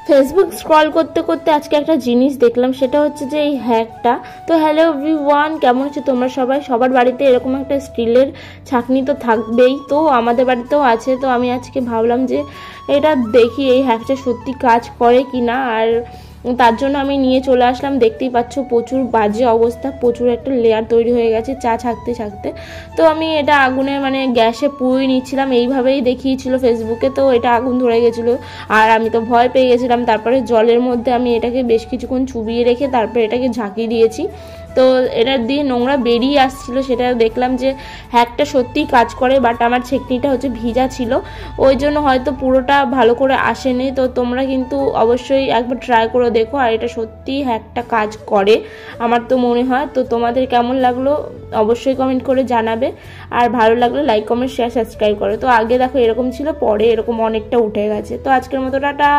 Facebook scroll করতে করতে আজকে একটা জিনিস দেখলাম, সেটা হচ্ছে যে এই হ্যাকটা। তো হ্যালো এভরিওয়ান, কেমন আছো তোমরা সবাই? সবার বাড়িতে এরকম একটা স্টিলের ছাঁকনি তো থাকবেই, তো আমাদের বাড়িতেও আছে। তো আমি আজকে ভাবলাম যে এটা দেখি এই হ্যাকটা সত্যি কাজ করে কি না, আর তার জন্য আমি নিয়ে চলে আসলাম। দেখতেই পাচ্ছ প্রচুর বাজে অবস্থা, প্রচুর একটা লেয়ার তৈরি হয়ে গেছে চা ছাঁকতে ছাঁকতে। তো আমি এটা আগুনে গ্যাসে পুড়িয়ে নিচ্ছিলাম, এইভাবেই দেখিয়েছিল ফেসবুকে। তো এটা আগুন ধরে গেছিলো আর আমি তো ভয় পেয়ে গেছিলাম। তারপরে জলের মধ্যে আমি এটাকে বেশ কিছুক্ষণ চুবিয়ে রেখে তারপরে এটাকে ঝাঁকিয়ে দিয়েছি। তো এটা দিয়ে নোংরা বেরিয়ে আসছিলো, সেটা দেখলাম যে হ্যাকটা সত্যিই কাজ করে। বাট আমার ছেঁকনিটা হচ্ছে ভিজা ছিল, ওই জন্য হয়তো পুরোটা ভালো করে আসেনি। তো তোমরা কিন্তু অবশ্যই একবার ট্রাই করে দেখো, আর এটা সত্যিই হ্যাকটা কাজ করে আমার তো মনে হয়। তো তোমাদের কেমন লাগলো অবশ্যই কমেন্ট করে জানাবে, আর ভালো লাগলে লাইক কমেন্ট শেয়ার সাবস্ক্রাইব করো। তো আগে দেখো এরকম ছিল, পরে এরকম অনেকটা উঠে গেছে। তো আজকের মতো টাটা।